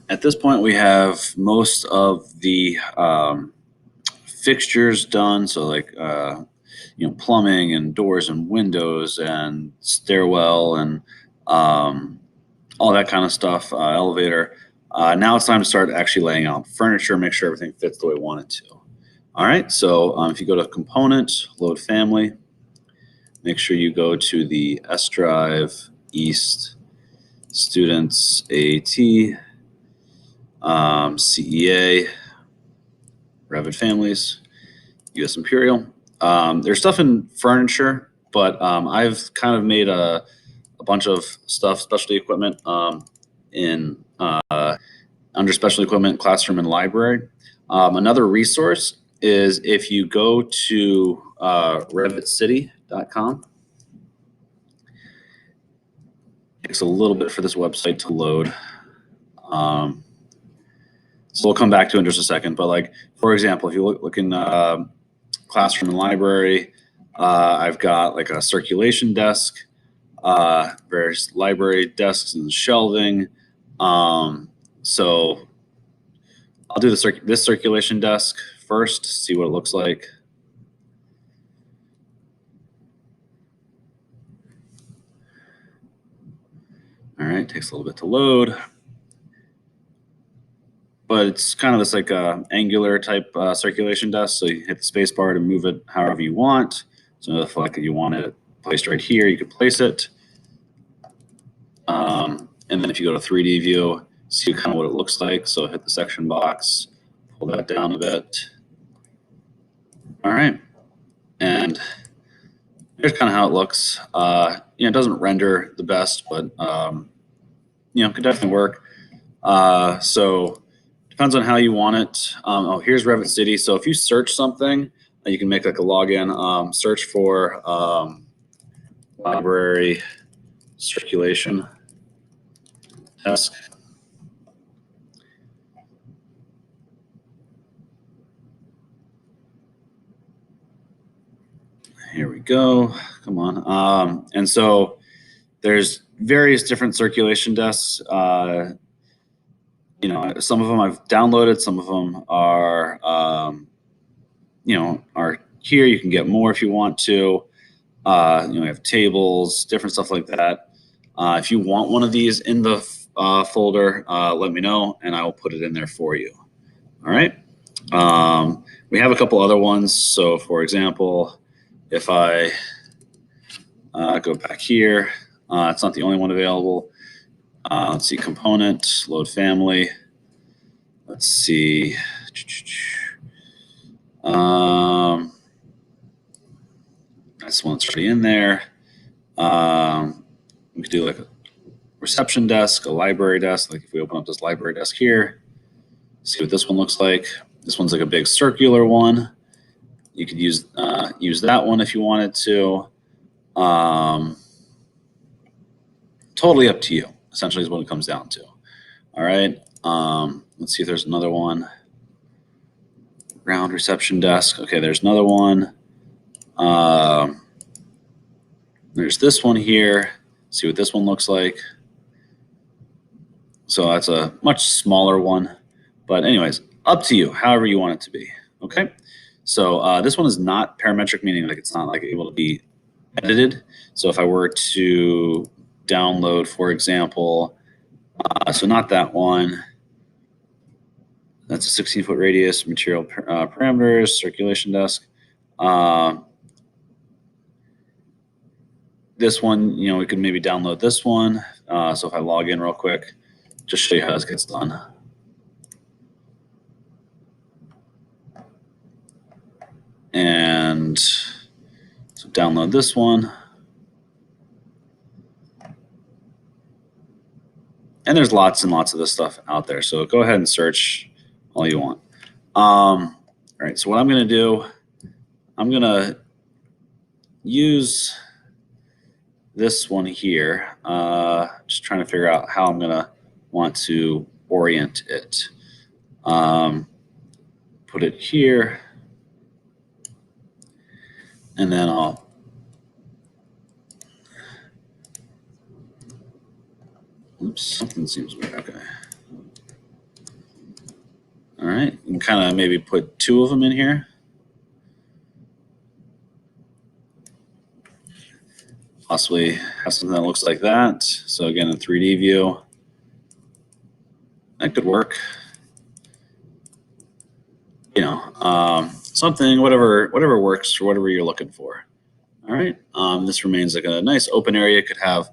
at this point, we have most of the fixtures done. So like, plumbing and doors and windows and stairwell and all that kind of stuff, elevator. Now it's time to start actually laying out furniture, make sure everything fits the way we want it to. All right, so if you go to component, load family, make sure you go to the S drive, East, students, AAT, CEA, Revit families, US Imperial. There's stuff in furniture, but I've kind of made a bunch of stuff, specialty equipment in under special equipment, classroom, and library. Another resource is if you go to revitcity.com. It takes a little bit for this website to load. So we'll come back to it in just a second. But like, for example, if you look in classroom and library, I've got like a circulation desk, various library desks and shelving. So I'll do this circulation desk first, see what it looks like. All right, takes a little bit to load. But it's kind of this like angular type circulation desk. So you hit the space bar to move it however you want. So if like you want it placed right here, you can place it. And then if you go to 3D view, see kind of what it looks like. So hit the section box, pull that down a bit. All right. And here's kind of how it looks. It doesn't render the best, but could definitely work. So depends on how you want it. Here's Revit City. So if you search something, you can make like a login, search for library circulation desk. Here we go. Come on. And so there's various different circulation desks. Some of them I've downloaded. Some of them are, are here. You can get more if you want to. We have tables, different stuff like that. If you want one of these in the folder, let me know, and I will put it in there for you. All right. We have a couple other ones. So, for example, if I go back here, it's not the only one available. Let's see, component, load family. Let's see. This one's already in there. We could do like a reception desk, a library desk. Like if we open up this library desk here, see what this one looks like. This one's like a big circular one. You could use that one if you wanted to. Totally up to you, essentially is what it comes down to. All right. Let's see if there's another one. Ground reception desk. Okay, there's another one. There's this one here. See what this one looks like. So that's a much smaller one. But anyways, up to you, however you want it to be. Okay. So this one is not parametric, meaning like it's not like able to be edited. So if I were to download, for example, so not that one. That's a 16-foot radius, material parameters, circulation desk. This one, we could maybe download this one. So if I log in real quick, just show you how this gets done. And so download this one. And there's lots and lots of this stuff out there. So go ahead and search all you want. All right, so what I'm going to do, I'm going to use this one here. Just trying to figure out how I'm going to want to orient it. Put it here. And then I'll oops, something seems weird. Okay. All right, you can kind of maybe put 2 of them in here. Possibly have something that looks like that. So again, a 3D view. That could work. You know, something, whatever works for whatever you're looking for. All right, this remains like a nice open area. It could have,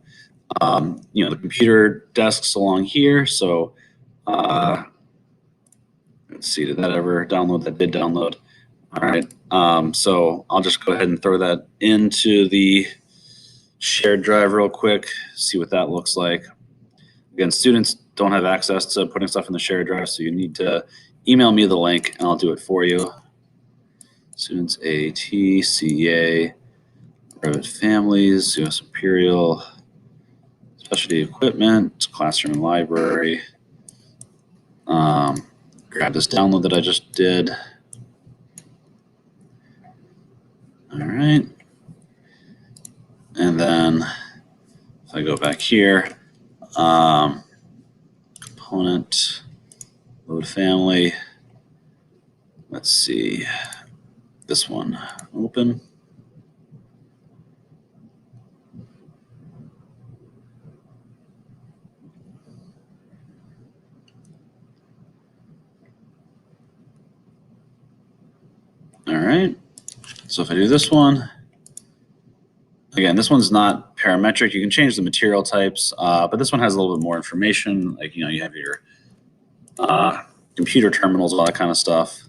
you know, the computer desks along here. So let's see, did that ever download? That did download. All right, so I'll just go ahead and throw that into the shared drive real quick, see what that looks like. Again, students don't have access to putting stuff in the shared drive, so you need to email me the link and I'll do it for you. Students AAT, CEA, private families, US Imperial, specialty equipment, classroom and library. Grab this download that I just did. All right. And then if I go back here, component, load family. Let's see, this one, open. All right, so if I do this one, again, this one's not parametric. You can change the material types, but this one has a little bit more information. Like, you know, you have your computer terminals, all that kind of stuff.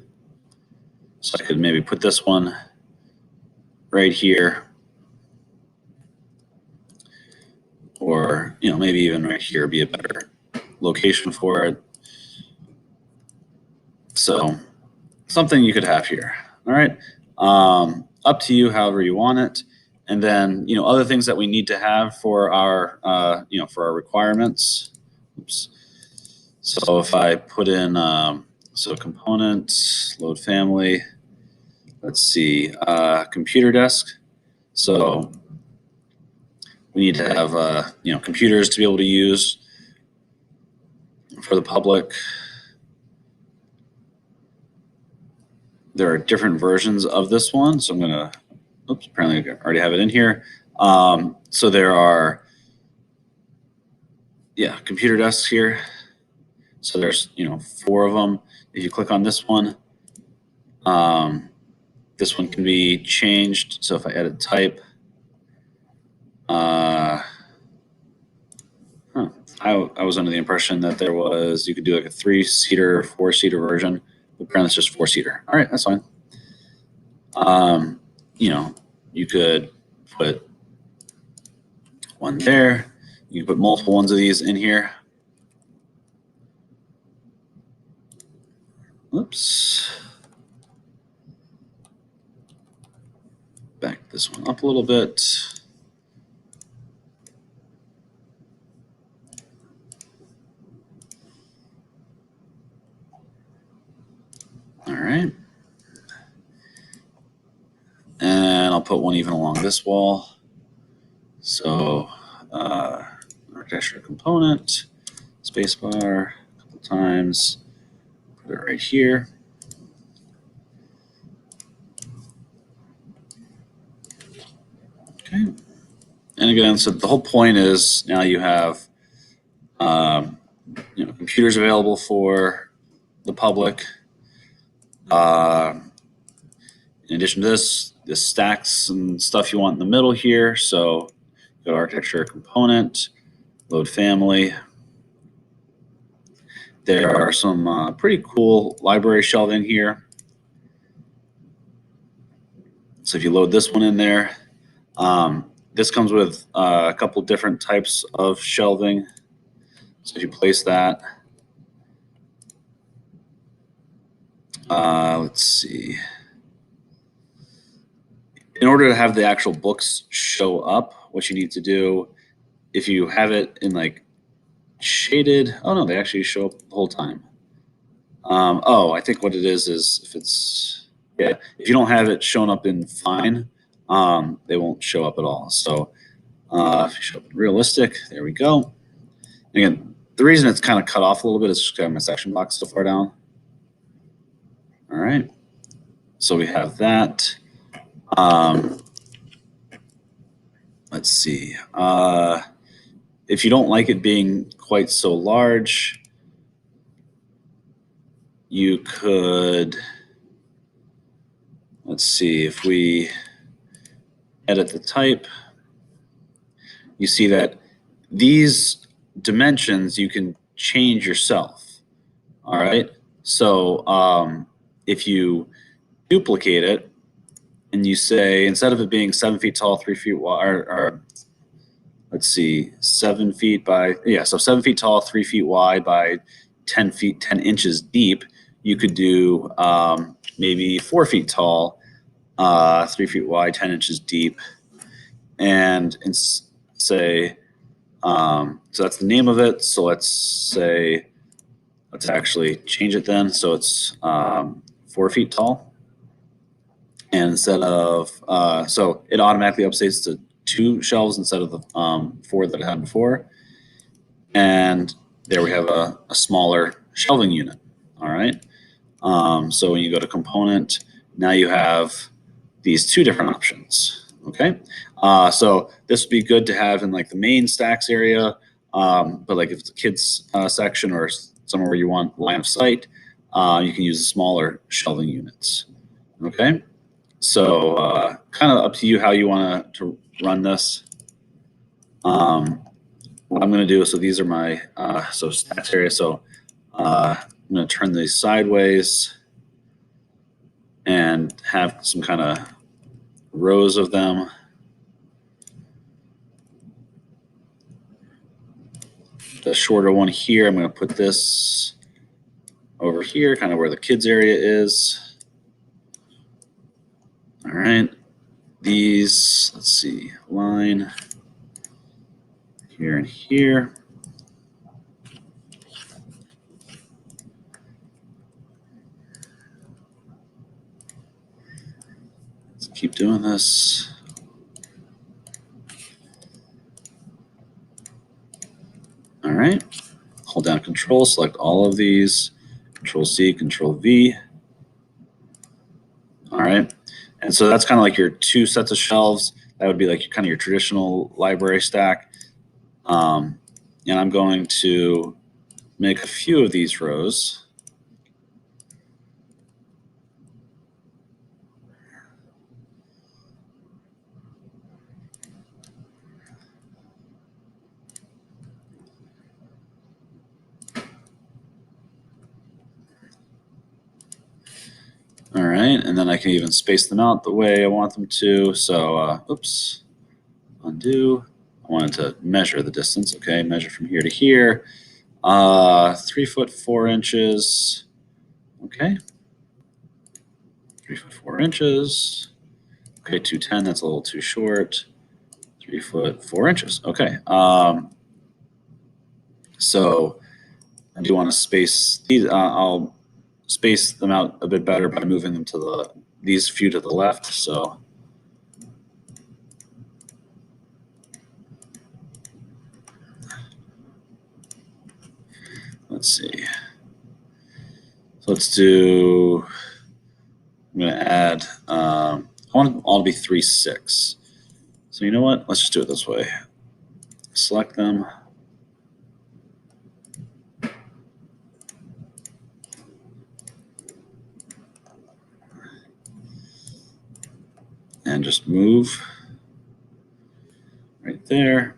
So I could maybe put this one right here, or, you know, maybe even right here be a better location for it. So something you could have here. All right, up to you, however you want it. And then, you know, other things that we need to have for our, you know, for our requirements. Oops. So if I put in, so components, load family, let's see, computer desk. So we need to have, you know, computers to be able to use for the public. There are different versions of this one. So I'm going to, oops, apparently I already have it in here. So there are, yeah, computer desks here. So there's, you know, 4 of them. If you click on this one can be changed. So if I edit type, I was under the impression that there was, you could do like a 3-seater, 4-seater version, but apparently it's just 4-seater. All right, that's fine. You know, you could put one there. You can put multiple ones of these in here. Oops. Back this one up a little bit. All right. And I'll put one even along this wall. So architecture component, spacebar a couple times, put it right here. Okay. And again, so the whole point is now you have you know, computers available for the public. In addition to this, the stacks and stuff you want in the middle here. So go to architecture component, load family. There are some pretty cool library shelving here. So if you load this one in there, this comes with a couple different types of shelving. So if you place that, let's see. In order to have the actual books show up, what you need to do, if you have it in like shaded, oh no, they actually show up the whole time. Oh, I think what it is if it's, yeah, if you don't have it shown up in fine, they won't show up at all. So if you show up in realistic, there we go. Again, the reason it's kind of cut off a little bit is just because my section block's so far down. All right. So we have that. Let's see. If you don't like it being quite so large, you could, let's see, if we edit the type, you see that these dimensions you can change yourself. All right. So if you duplicate it and you say, instead of it being 7 feet tall, 3 feet wide, or let's see, 7 feet by, yeah, so 7 feet tall, 3 feet wide by 10 feet, 10 inches deep, you could do maybe 4 feet tall, 3 feet wide, 10 inches deep, and say, so that's the name of it. So let's say, let's actually change it then. So it's 4 feet tall. And instead of, so it automatically updates to 2 shelves instead of the 4 that it had before. And there we have a smaller shelving unit. All right. So when you go to component, now you have these 2 different options. Okay. So this would be good to have in like the main stacks area. But like if it's a kids section or somewhere where you want line of sight, you can use the smaller shelving units. Okay. So kind of up to you how you want to run this. What I'm going to do, so these are my so stacks area. So I'm going to turn these sideways and have some kind of rows of them. The shorter one here, I'm going to put this over here, kind of where the kids area is. All right. These, let's see, line here and here. Let's keep doing this. All right. Hold down Control, select all of these. Control C, Control V. All right. And so that's kind of like your 2 sets of shelves. That would be like kind of your traditional library stack. And I'm going to make a few of these rows. All right, and then I can even space them out the way I want them to. So, oops, undo. I wanted to measure the distance. Okay, measure from here to here. 3 foot 4 inches. Okay. 3 foot 4 inches. Okay, 210. That's a little too short. 3 foot 4 inches. Okay. So I do want to space these. I'll space them out a bit better by moving them to these few to the left. So let's see. So let's do, I'm going to add, I want them all to be 3, 6. So you know what? Let's just do it this way. Select them. And just move right there.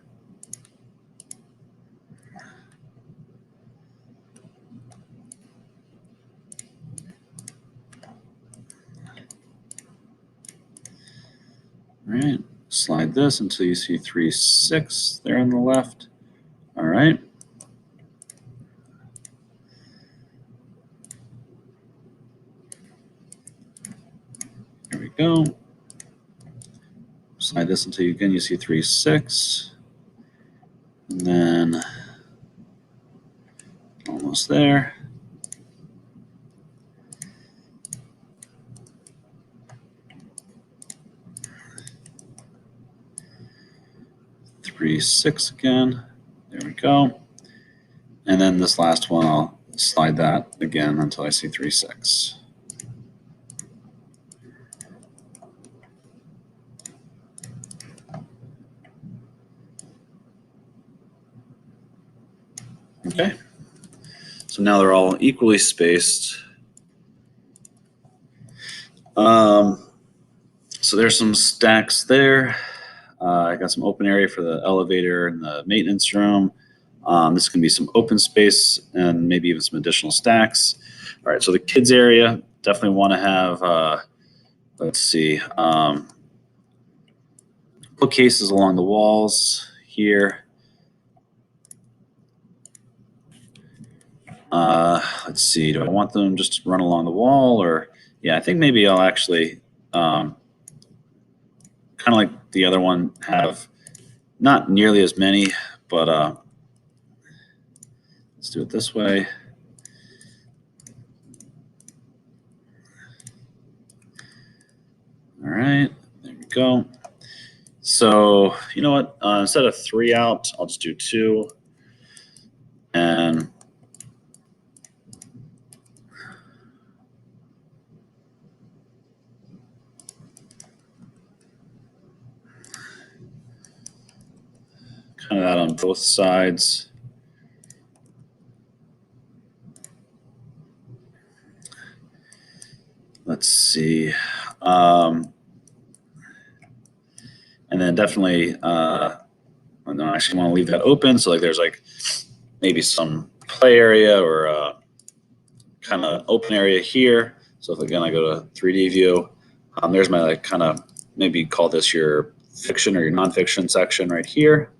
All right, slide this until you see 3, 6 there on the left. All right. There we go. Slide this until you see 3, 6. And then almost there. Three, 6 again. There we go. And then this last one, I'll slide that again until I see 3, 6. Okay. So now they're all equally spaced. So there's some stacks there. I got some open area for the elevator and the maintenance room. This can be some open space and maybe even some additional stacks. All right, so the kids area, definitely want to have, let's see, bookcases along the walls here. Let's see, do I want them just to run along the wall, or yeah, I think maybe I'll actually kind of like the other one, have not nearly as many, but let's do it this way. All right, there we go. So you know what, instead of 3 out, I'll just do 2. And kind of that on both sides. Let's see. And then definitely, I actually want to leave that open. So like there's like maybe some play area or kind of open area here. So if again I go to 3D view, there's my like kind of, maybe call this your fiction or your nonfiction section right here.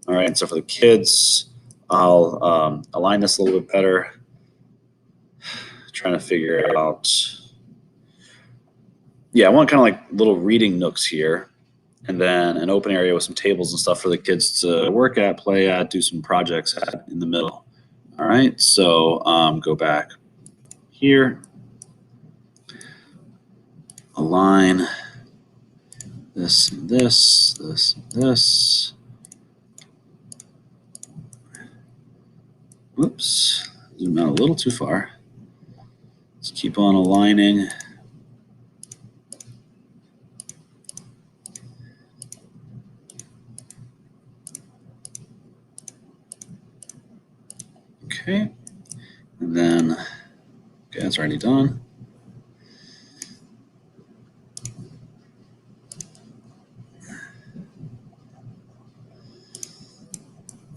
All right, and so for the kids, I'll align this a little bit better. Trying to figure out, yeah, I want kind of like little reading nooks here, and then an open area with some tables and stuff for the kids to work at, play at, do some projects at in the middle. All right, so go back here, align this, this, this, this. Whoops, zoom out a little too far. Let's keep on aligning. Okay, and then, okay, that's already done.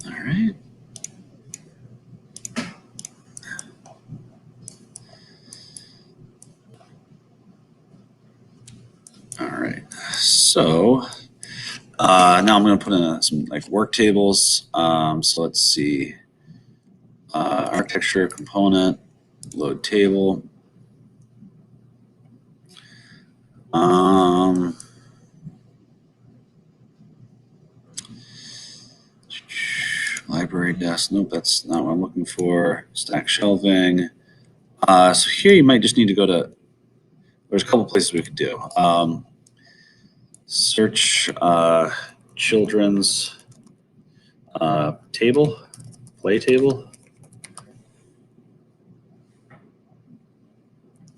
All right. All right, so now I'm going to put in some like work tables. So let's see, architecture component, load table. Library desk, nope, that's not what I'm looking for. Stack shelving. So here you might just need to go to, there's a couple places we could do. Search children's table, play table.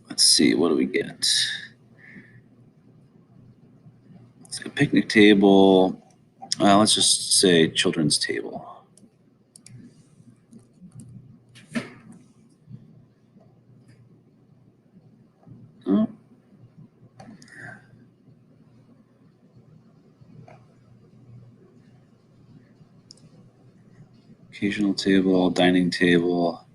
Let's see, what do we get? It's a picnic table. Let's just say children's table. Oh. Occasional table, dining table.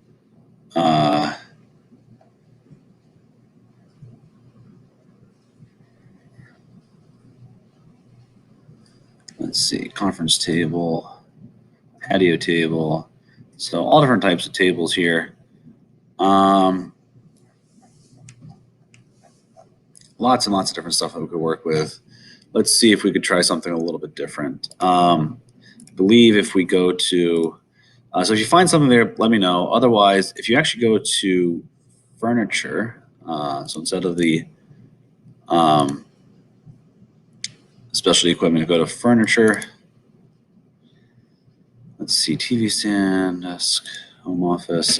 Let's see, conference table, patio table. So all different types of tables here. Lots and lots of different stuff that we could work with. Let's see if we could try something a little bit different. I believe if we go to, so if you find something there, let me know. Otherwise, if you actually go to furniture, so instead of the specialty equipment, go to furniture. Let's see, TV stand, desk, home office,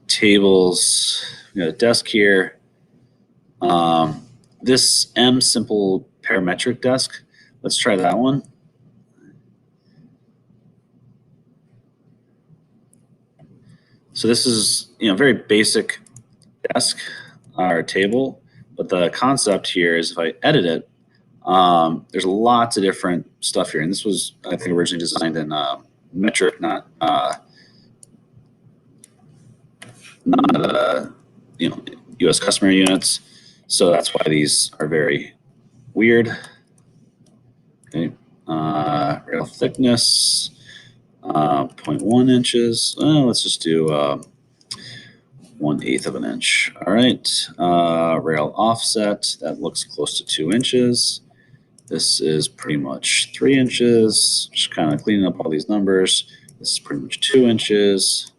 tables. We got a desk here. This M simple parametric desk. Let's try that one. So this is, very basic desk or table, but the concept here is if I edit it, there's lots of different stuff here. And this was, I think, originally designed in metric, not U.S. customer units. So that's why these are very weird. Okay, rail thickness, 0.1 inches. Let's just do 1/8 of an inch. All right, rail offset, that looks close to 2 inches. This is pretty much 3 inches. Just kind of cleaning up all these numbers. This is pretty much 2 inches.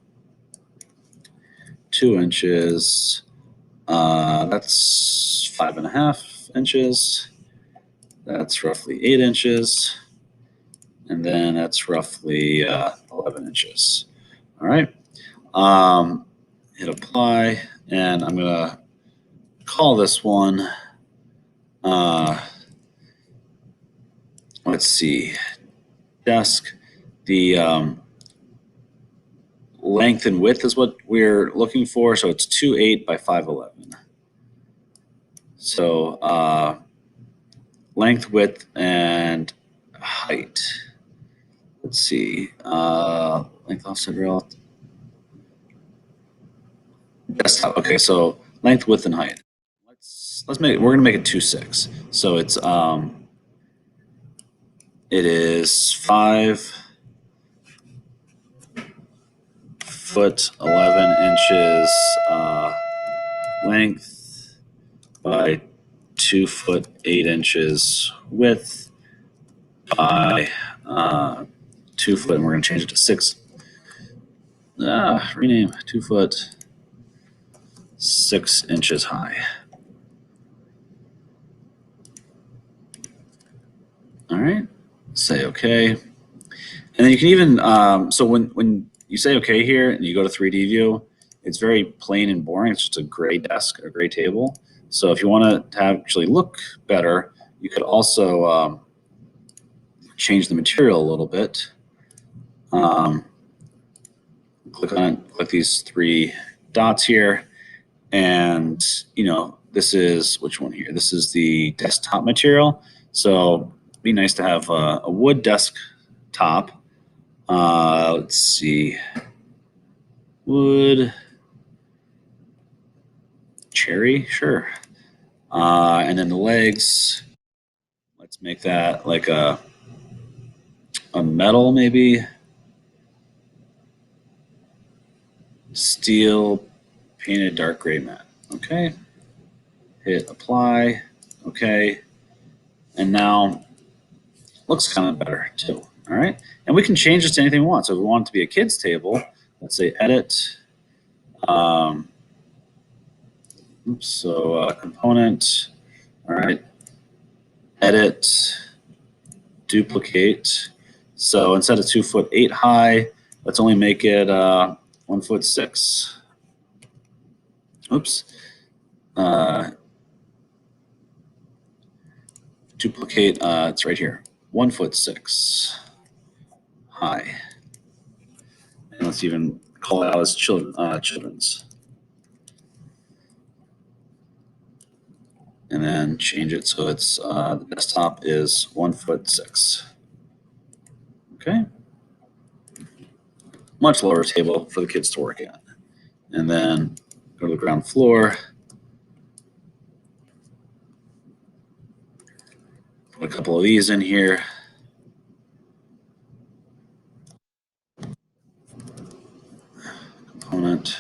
2 inches. That's 5.5 inches. That's roughly 8 inches. And then that's roughly 11 inches. All right. Hit apply, and I'm going to call this one, let's see, desk. The length and width is what we're looking for. So it's 2.8 by 5.11. So length, width, and height. Let's see. Length, offset, rail. Desktop. Okay, so length, width, and height. Let's make it. We're gonna make it 2.6. So it's it is 5 foot 11 inches length by 2 foot 8 inches width by 2 foot, and we're gonna change it to 6. Rename 2 foot 6 inches high. All right, say okay. And then you can even, so when you say okay here and you go to 3D view, it's very plain and boring. It's just a gray desk, a gray table. So if you want to actually look better, you could also change the material a little bit. Click on it, click these 3 dots here. And, this is, which one here? This is the desktop material. So it'd be nice to have a wood desktop. Let's see. Wood. Cherry, sure. And then the legs, let's make that like a metal maybe. Steel painted dark gray matte. Okay. Hit apply. Okay. And now looks kind of better too. All right. And we can change this to anything we want. So if we want it to be a kid's table, let's say edit. Component. All right. Edit. Duplicate. So instead of 2 foot 8 high, let's only make it 1 foot 6. Oops. Duplicate. It's right here. 1 foot 6 high. And let's even call it out as children's. And then change it so it's the desktop is 1 foot 6. Okay. Much lower table for the kids to work at. And then go to the ground floor. Put a couple of these in here. Component,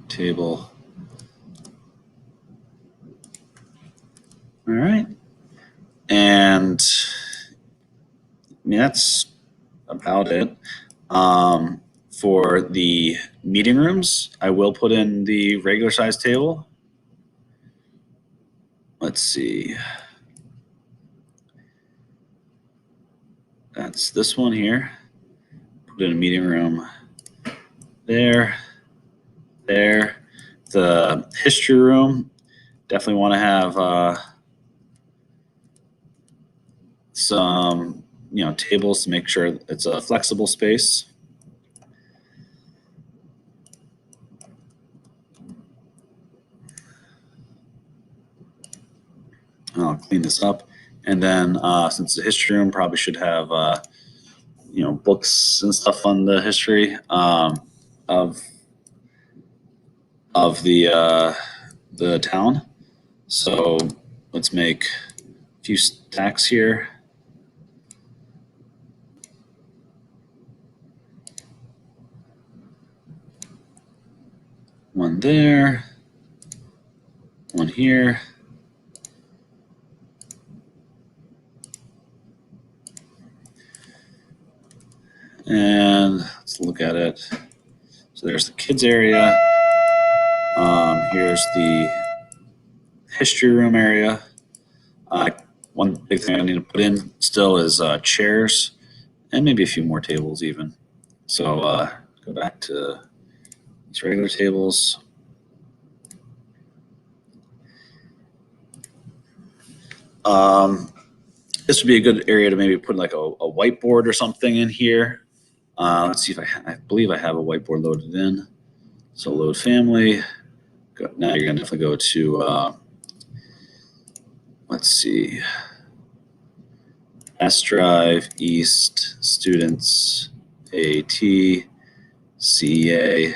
table. All right. And that's about it. For the meeting rooms, I will put in the regular size table. Let's see. That's this one here. Put in a meeting room there. The history room, definitely want to have some tables to make sure it's a flexible space. I'll clean this up. And then since the history room probably should have books and stuff on the history of the town. So let's make a few stacks here. One there, one here. And let's look at it. So there's the kids area. Here's the history room area. One big thing I need to put in still is chairs and maybe a few more tables even. So go back to these regular tables. This would be a good area to maybe put like a whiteboard or something in here. Let's see if I believe I have a whiteboard loaded in. So load family. Now you're going to definitely go to, let's see, S Drive, East, Students, AAT, CEA,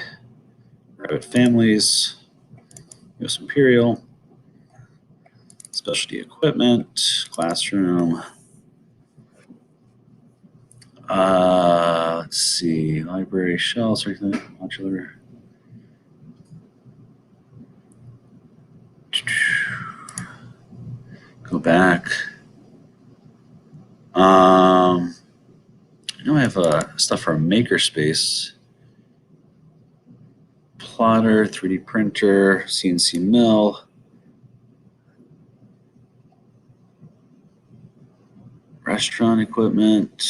Private Families, US Imperial, Specialty Equipment, Classroom. Let's see, Library, Shelves, modular. Go back. I know I have stuff for a makerspace. Plotter, 3D printer, CNC mill. Restaurant equipment.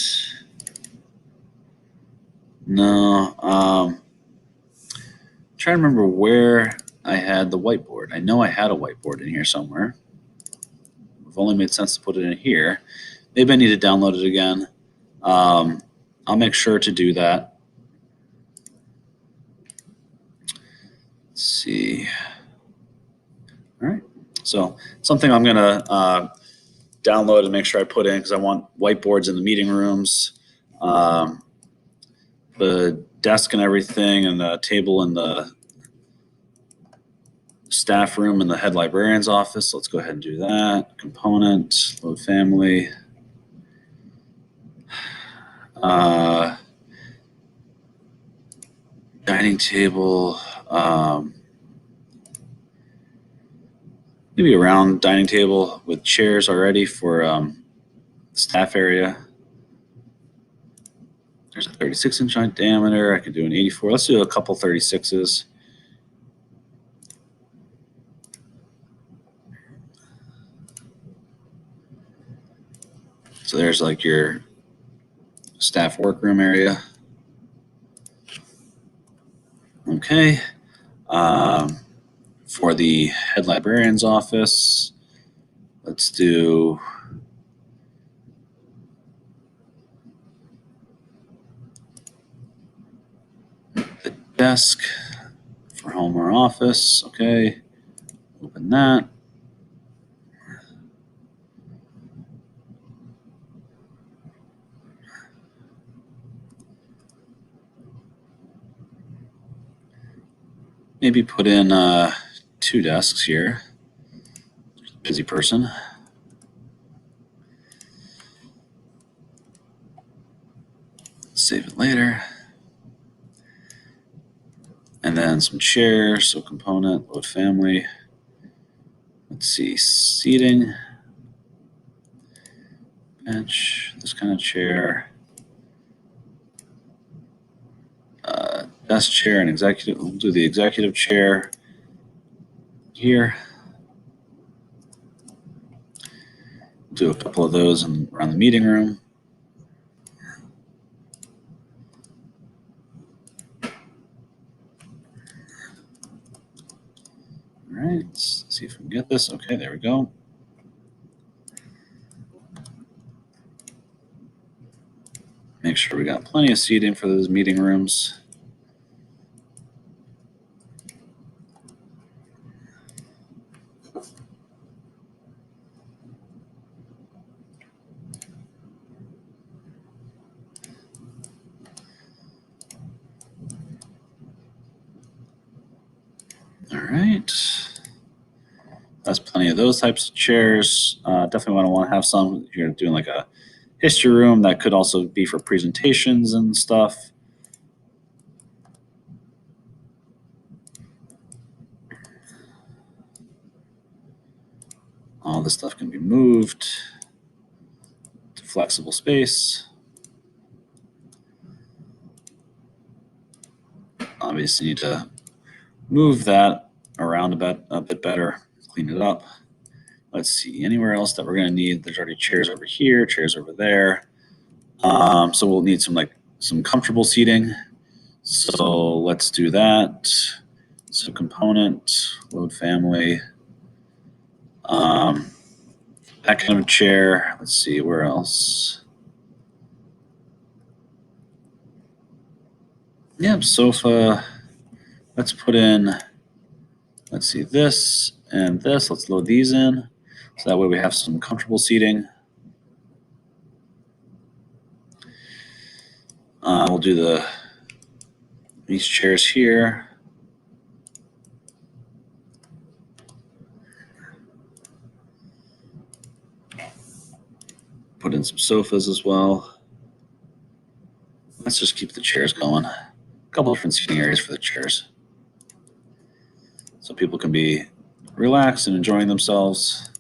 No. Trying to remember where I had the whiteboard. I know I had a whiteboard in here somewhere. It only made sense to put it in here. Maybe I need to download it again. I'll make sure to do that. Let's see. All right. So something I'm going to download and make sure I put in because I want whiteboards in the meeting rooms, the desk and everything, and the table in the staff room in the head librarian's office. Let's go ahead and do that. Component, load family. Dining table. Maybe a round dining table with chairs already for staff area. There's a 36-inch diameter. I could do an 84. Let's do a couple 36s. So there's like your staff workroom area. Okay. For the head librarian's office, let's do the desk for home or office. Okay. Open that. Maybe put in 2 desks here. Busy person. Save it later. And then some chairs. So component, load family. Let's see, seating. Bench, this kind of chair. Desk chair and executive. We'll do the executive chair here. Do a couple of those around the meeting room. All right, let's see if we can get this. Okay, there we go. Make sure we got plenty of seating for those meeting rooms. right. That's plenty of those types of chairs. Definitely want to have some. If you're doing like a history room, that could also be for presentations and stuff. All this stuff can be moved to flexible space. Obviously, you need to move that around a bit better, clean it up. Let's see, anywhere else that we're going to need? There's already chairs over here, chairs over there. So we'll need some comfortable seating. So let's do that. So component, load family, that kind of chair. Let's see, where else? Yep, sofa. Let's put in, let's see, this and this. Let's load these in. So that way we have some comfortable seating. We'll do these chairs here. Put in some sofas as well. Let's just keep the chairs going. A couple different seating areas for the chairs, so people can be relaxed and enjoying themselves.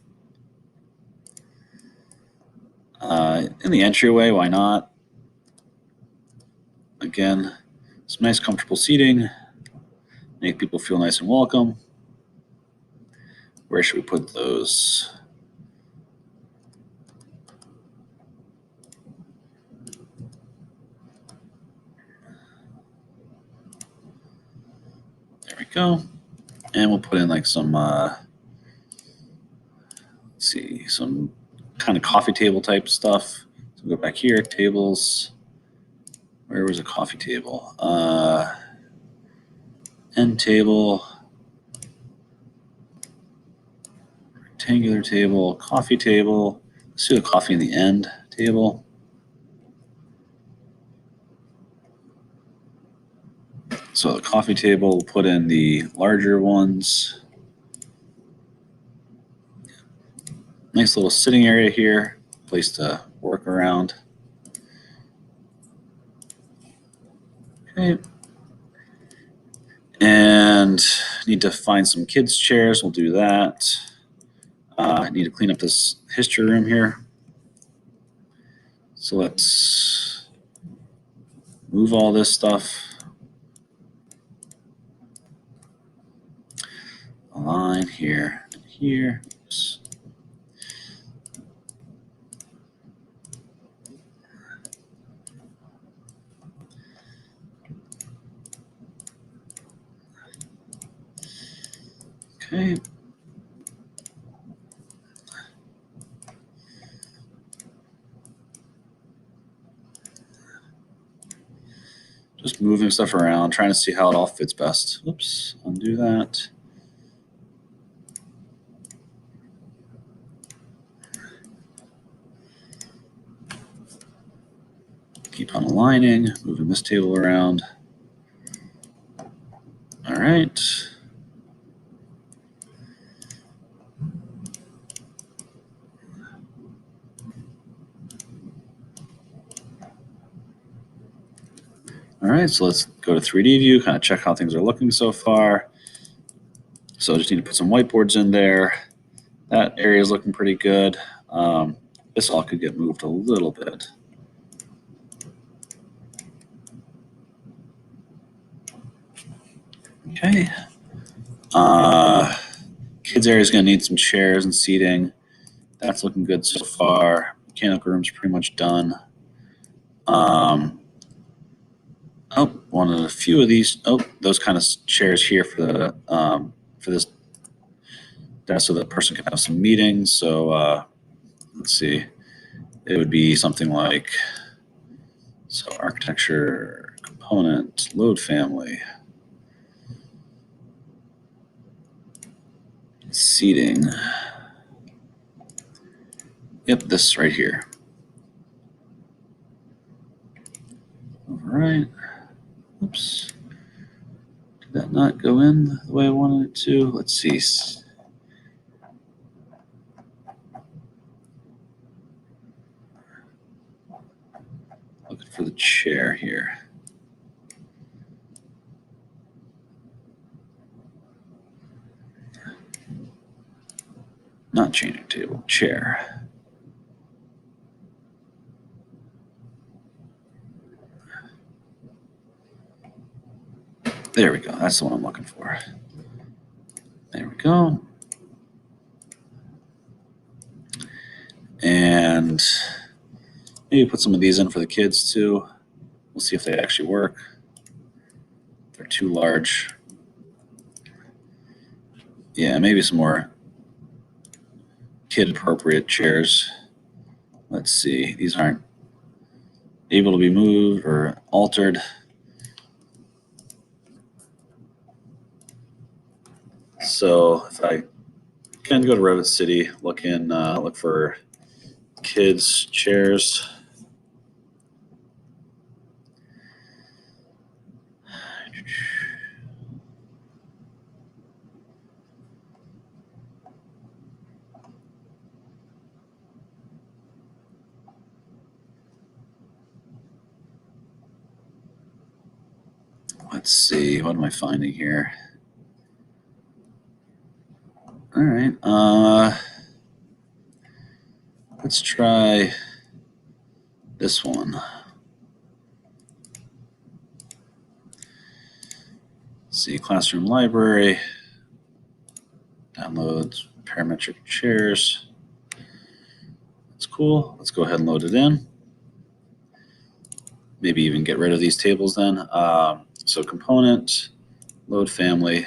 In the entryway, why not? Again, some nice comfortable seating. Make people feel nice and welcome. Where should we put those? There we go. And we'll put in like some, let's see, some kind of coffee table type stuff. So we'll go back here, tables. Where was a coffee table? End table. Rectangular table, coffee table. Let's do the coffee in the end table. So the coffee table, we'll put in the larger ones. Nice little sitting area here, place to work around. Okay. And need to find some kids' chairs. We'll do that. I need to clean up this history room here. So let's move all this stuff. A line here and here. Oops. Okay. Just moving stuff around, trying to see how it all fits best. Oops, undo that. Keep on aligning, moving this table around. All right. All right, so let's go to 3D view, kind of check how things are looking so far. So I just need to put some whiteboards in there. That area is looking pretty good. This all could get moved a little bit. Okay. Kids area is going to need some chairs and seating. That's looking good so far. Mechanical room's pretty much done. Wanted a few of these. Those kind of chairs here for this desk so that person can have some meetings. So let's see. It would be something like, so architecture, component, load family, seating. Yep, this right here. All right. Oops. Do that not go in the way I wanted it to. Let's see. Looking for the chair here. Not changing table, chair. There we go. That's the one I'm looking for. There we go. And maybe put some of these in for the kids too. We'll see if they actually work. They're too large. Yeah, maybe some more kid-appropriate chairs. Let's see. These aren't able to be moved or altered. So if I can go to Revit City, look for kids chairs. Let's see, what am I finding here? All right, let's try this one. Let's see, classroom library, downloads, parametric chairs. That's cool. Let's go ahead and load it in. Maybe even get rid of these tables then. So component, load family.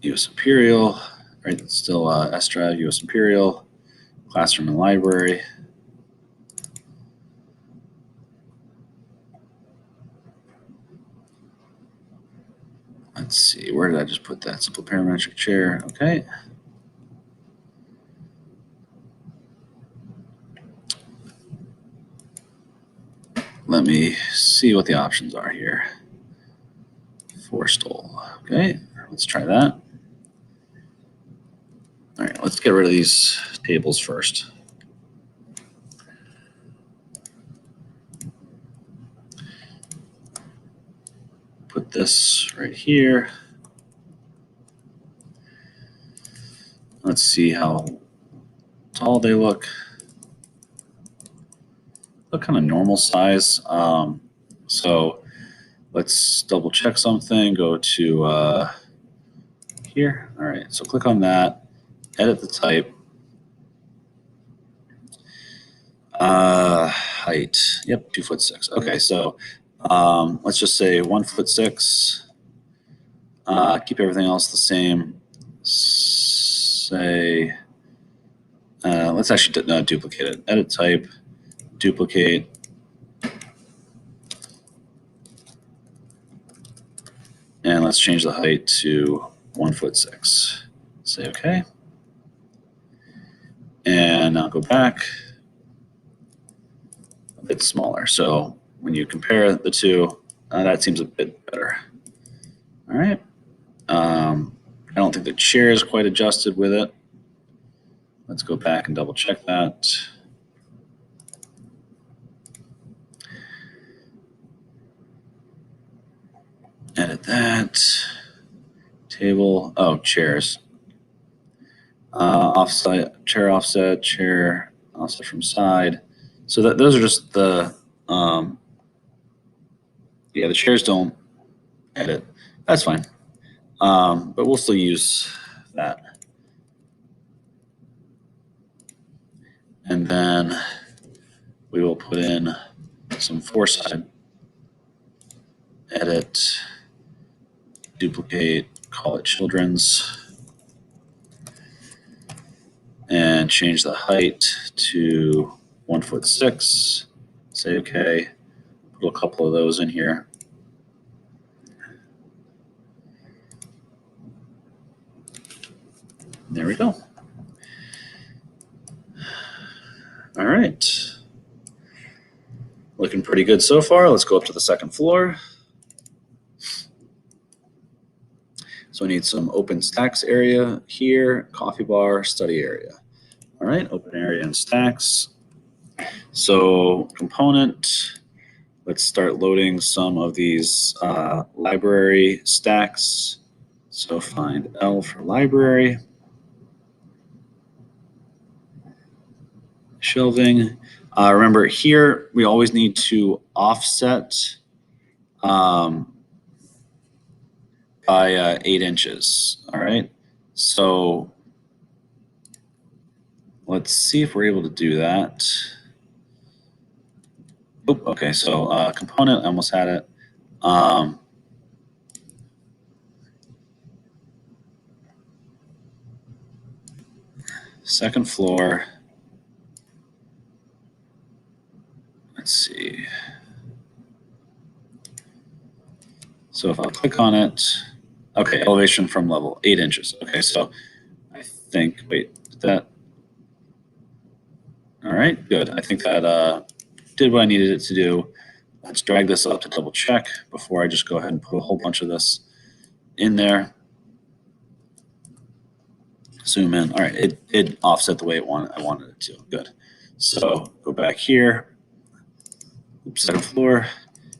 US Imperial, right? It's still S drive, US Imperial, classroom and library. Let's see, where did I just put that? Simple parametric chair, okay. Let me see what the options are here. Forestall, okay, let's try that. All right, let's get rid of these tables first. Put this right here. Let's see how tall they look. Look kind of normal size. So let's double check something. Go to here. All right, so click on that. Edit the type. Height. Yep, 2'6". Okay, so let's just say 1'6". Keep everything else the same. Say, let's actually duplicate it. Edit type, duplicate. And let's change the height to 1'6". Say okay. And now go back. A bit smaller. So when you compare the two, that seems a bit better. All right. I don't think the chair is quite adjusted with it. Let's go back and double check that. Edit that. Table. Oh, chairs. Offset, chair offset from side. So those are just the yeah, the chairs don't edit. That's fine. But we'll still use that. And then we will put in some foreside. Edit, duplicate, call it children's. And change the height to 1'6". Say okay. Put a couple of those in here. There we go. All right. Looking looking pretty good so far. Let's go up to the second floor. So I need some open stacks area here, coffee bar, study area. All right, open area and stacks. So component, let's start loading some of these library stacks. So find L for library. Shelving. Remember here, we always need to offset by 8 inches. All right. So let's see if we're able to do that. Oh, okay. So component, I almost had it. Second floor. Let's see. So if I click on it, okay, elevation from level 8 inches. Okay, so I think, wait, did that? All right, good. I think that did what I needed it to do. Let's drag this up to double check before I just go ahead and put a whole bunch of this in there. Zoom in. All right, it offset the way I wanted it to. Good. So go back here, second floor,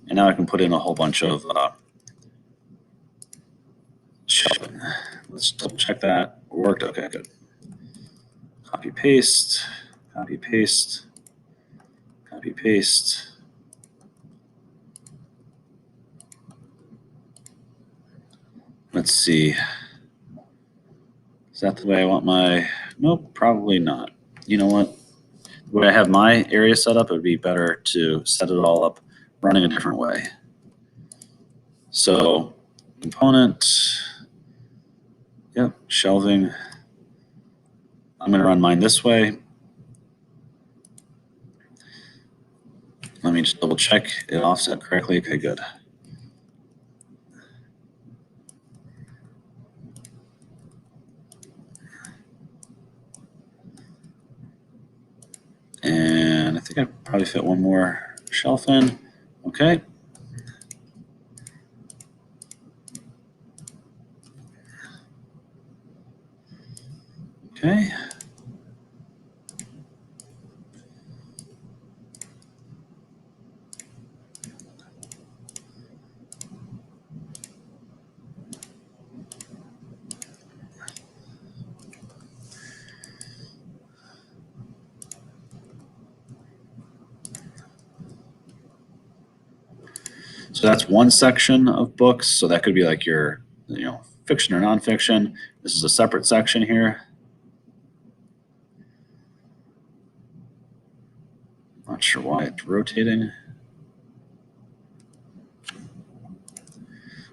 and now I can put in a whole bunch of shelving. Let's double check that. Worked. Okay, good. Copy paste, copy paste, copy paste. Let's see. Is that the way I want my? Nope, probably not. You know what? The way I have my area set up, it would be better to set it all up running a different way. So component, yep, shelving. I'm going to run mine this way. Let me just double check it offset correctly. Okay, good. And I think I probably fit one more shelf in. Okay. Okay. So that's one section of books. So that could be like your, fiction or nonfiction. This is a separate section here. Not sure why it's rotating.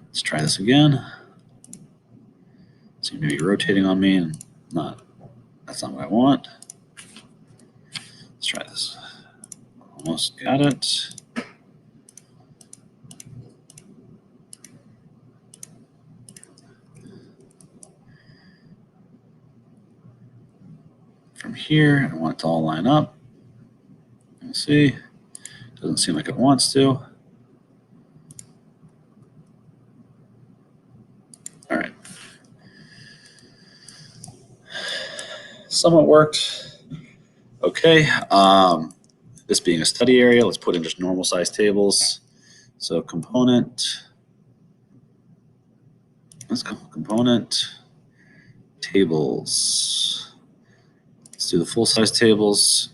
Let's try this again. Seems to be rotating on me and that's not what I want. Let's try this. Almost got it. From here, I want it to all line up. We'll see. Doesn't seem like it wants to. All right. Somewhat worked. Okay. This being a study area, let's put in just normal size tables. So component. Let's go component tables. Let's do the full size tables.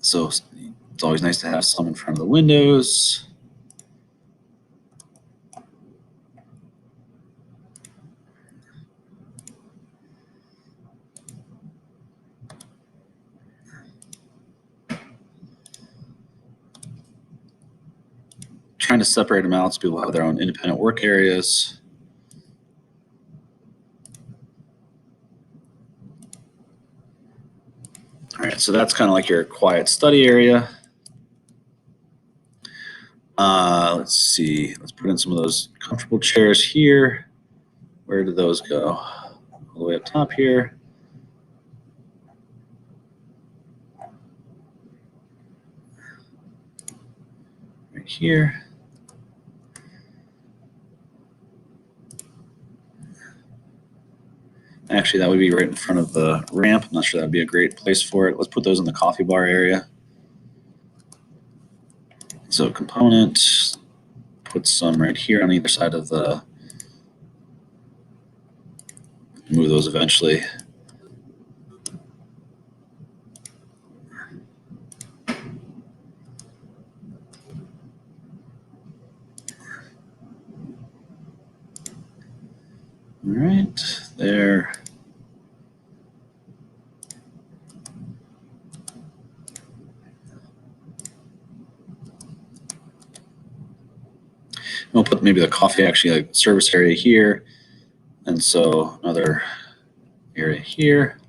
So it's always nice to have some in front of the windows. Trying to separate them out so people have their own independent work areas. All right, so that's kind of like your quiet study area. Let's see, let's put in some of those comfortable chairs here. Where did those go? All the way up top here. here. Actually, that would be right in front of the ramp. I'm not sure that would be a great place for it. Let's put those in the coffee bar area. So component, put some right here on either side of the, move those eventually. All right, there. We'll put maybe the coffee actually like service area here. And so another area here.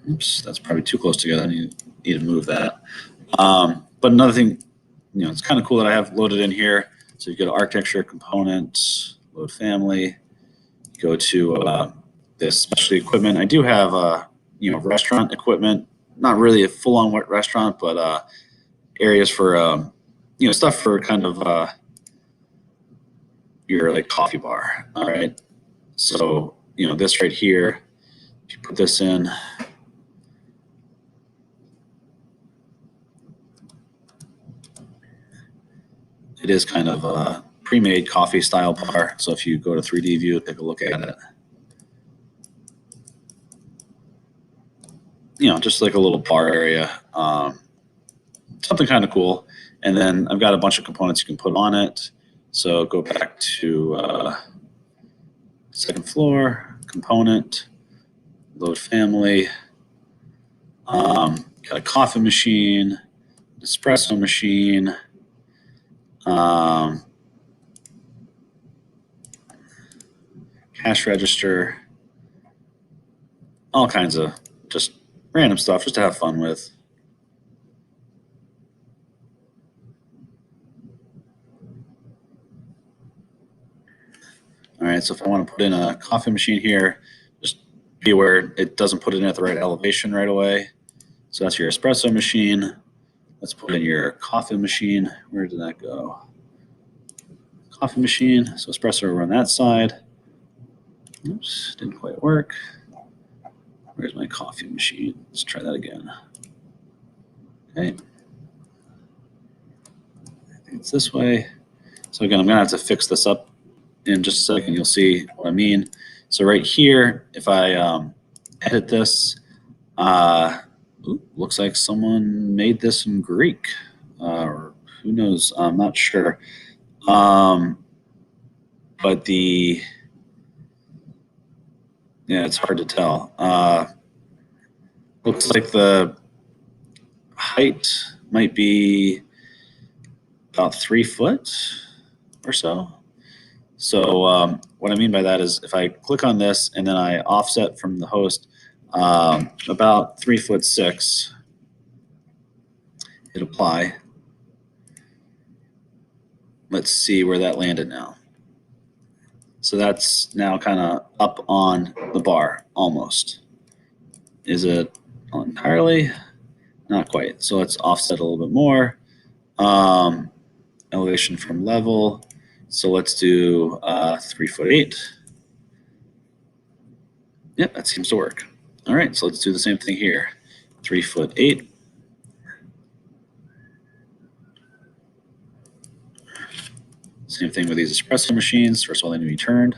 Oops, that's probably too close together. I need to move that. But another thing, it's kind of cool that I have loaded in here. So you go to architecture, components, load family, go to this specialty equipment. I do have, restaurant equipment, not really a full-on restaurant, but areas for, stuff for kind of your like coffee bar. All right. So, this right here, if you put this in, it is kind of a pre-made coffee style bar. So if you go to 3D view, take a look at it. Just like a little bar area, something kind of cool. And then I've got a bunch of components you can put on it. So go back to second floor, component, load family, got a coffee machine, espresso machine, cash register, all kinds of just random stuff just to have fun with. All right, so if I want to put in a coffee machine here, just be aware it doesn't put it in at the right elevation right away. So that's your espresso machine. Let's put in your coffee machine. Where did that go? Coffee machine. So espresso over on that side. Oops, didn't quite work. Where's my coffee machine? Let's try that again. Okay. I think it's this way. So again, I'm gonna have to fix this up in just a second. You'll see what I mean. So right here, if I edit this, looks like someone made this in Greek, or who knows? I'm not sure. But it's hard to tell. Looks like the height might be about 3 foot or so. So what I mean by that is if I click on this and then I offset from the host about 3'6", hit apply. Let's see where that landed now. So that's now kind of up on the bar almost. Is it entirely? Not quite. So let's offset a little bit more. Elevation from level. So let's do 3'8". Yep, that seems to work. All right, so let's do the same thing here. 3'8". Same thing with these espresso machines. First of all, they need to be turned.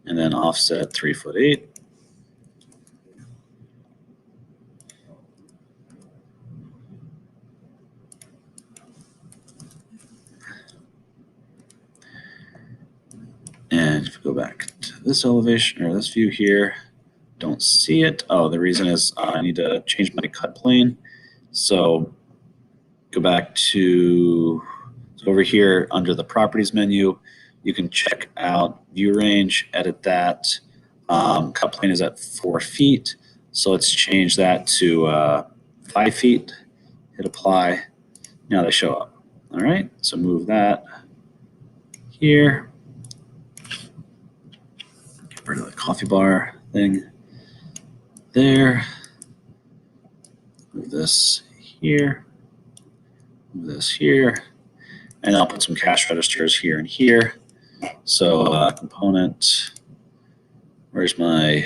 And then offset 3'8". And if we go back to this elevation or this view here, don't see it. Oh, the reason is I need to change my cut plane. So go back to over here under the properties menu. You can check out view range, edit that. Cut plane is at 4 feet. So let's change that to 5 feet. Hit apply. Now they show up. All right, so move that here. Get rid of the coffee bar thing there. Move this here, move this here, and I'll put some cash registers here and here. So component, where's my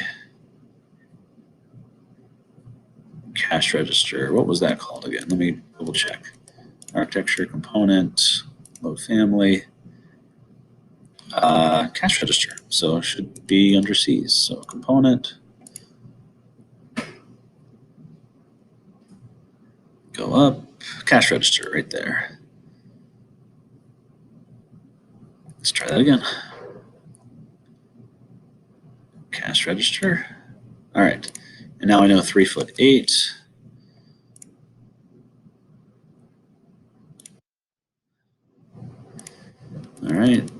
cash register? What was that called again? Let me double check. Architecture component, load family, cash register. So it should be under C's. So component, go up, cash register right there. Let's try that again. Cash register. All right. And now I know 3'8". All right.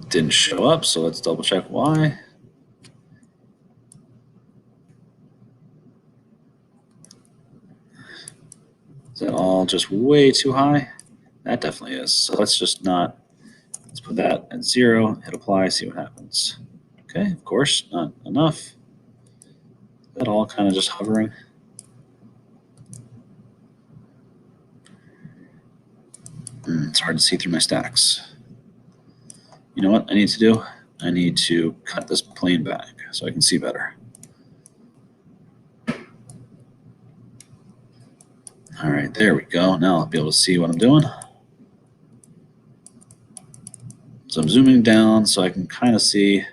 Didn't show up, so let's double check why. Is that all just way too high? That definitely is. So let's just not, let's put that at 0, hit apply, see what happens. Okay, of course, not enough. That all kind of just hovering. It's hard to see through my stacks. You know what I need to do? I need to cut this plane back so I can see better. All right, there we go. Now I'll be able to see what I'm doing. So I'm zooming down so I can kind of see,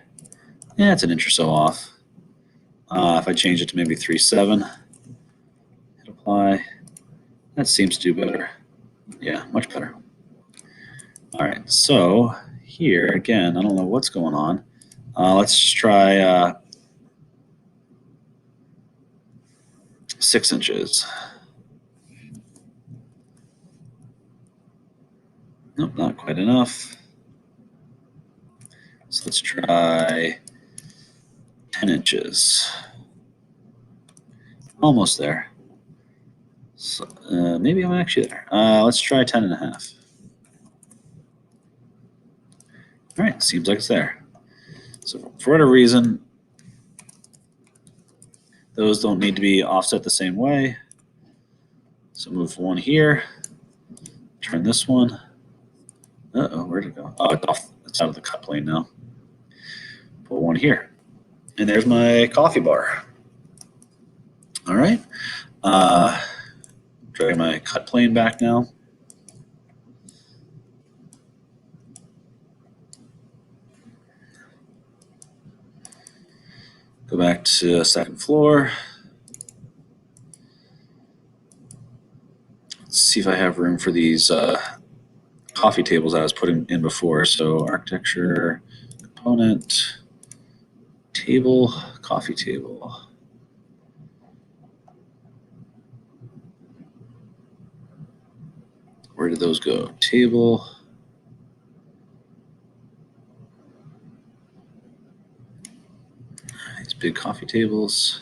yeah, it's an inch or so off. If I change it to maybe 3.7, hit apply, that seems to do better. Yeah, much better. All right, so here again, I don't know what's going on. Let's just try 6 inches. Nope, not quite enough. So let's try 10 inches. Almost there. So, maybe I'm actually there. Let's try 10.5. All right, seems like it's there. So for whatever reason, those don't need to be offset the same way. So move one here, turn this one. Uh-oh, where'd it go? Oh, it's out of the cut plane now. Put one here. And there's my coffee bar. All right. Drag my cut plane back now. Go back to second floor. Let's see if I have room for these coffee tables I was putting in before. So architecture, component, table, coffee table. Where did those go? Table. These big coffee tables.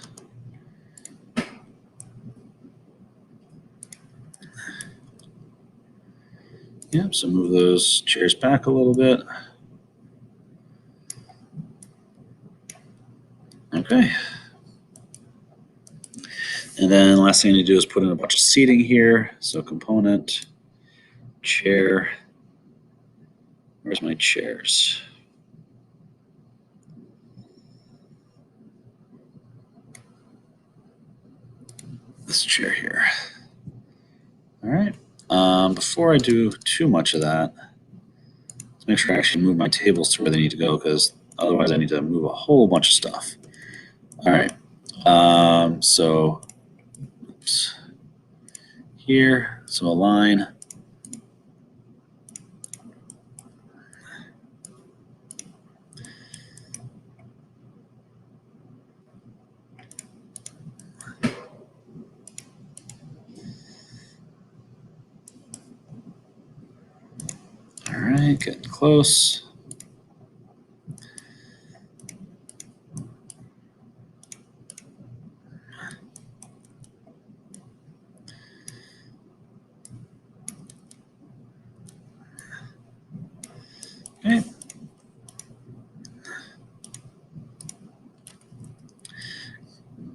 Yep, so move those chairs back a little bit. Okay. And then the last thing I need to do is put in a bunch of seating here. So component, chair. Where's my chairs? This chair here. All right. Before I do too much of that, let's make sure I actually move my tables to where they need to go, because otherwise I need to move a whole bunch of stuff. All right. So oops. Here, so align. All right, getting close. Okay.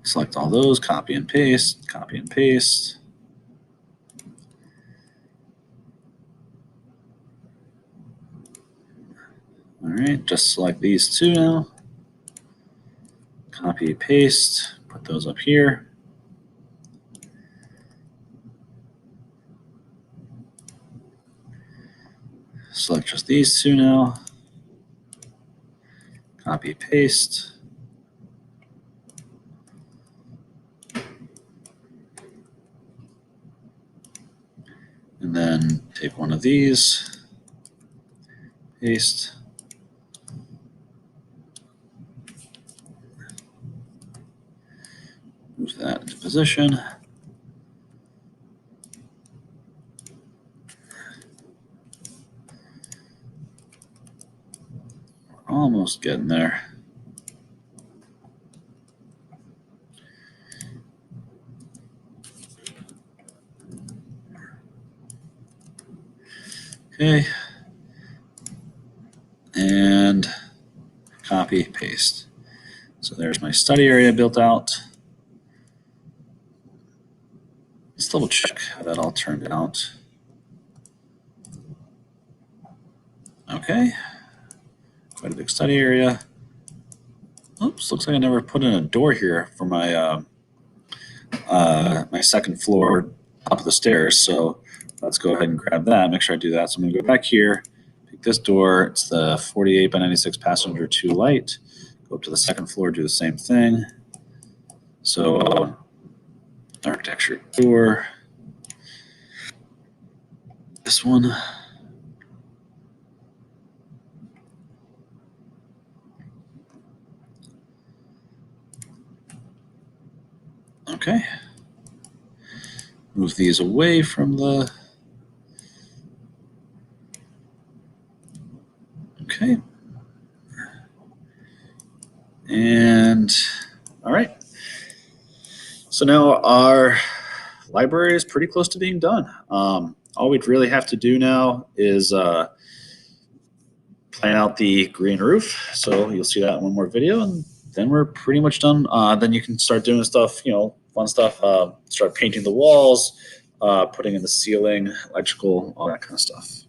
Select all those, copy and paste, copy and paste. All right, just select these two now. Copy, paste, put those up here. Select just these two now. Copy, paste. And then take one of these, paste. Move that into position. We're almost getting there. Okay. And copy, paste. So there's my study area built out. Let's double check how that all turned out. Okay. Quite a big study area. Oops, looks like I never put in a door here for my my second floor up the stairs. So let's go ahead and grab that. Make sure I do that. So I'm gonna go back here, pick this door. It's the 48 by 96 passenger 2 light. Go up to the second floor, do the same thing. So architecture door. This one. Okay. Move these away from the. Okay. And all right. So now our library is pretty close to being done. All we'd really have to do now is plan out the green roof. So you'll see that in one more video, and then we're pretty much done. Then you can start doing stuff, fun stuff. Start painting the walls, putting in the ceiling, electrical, all that kind of stuff.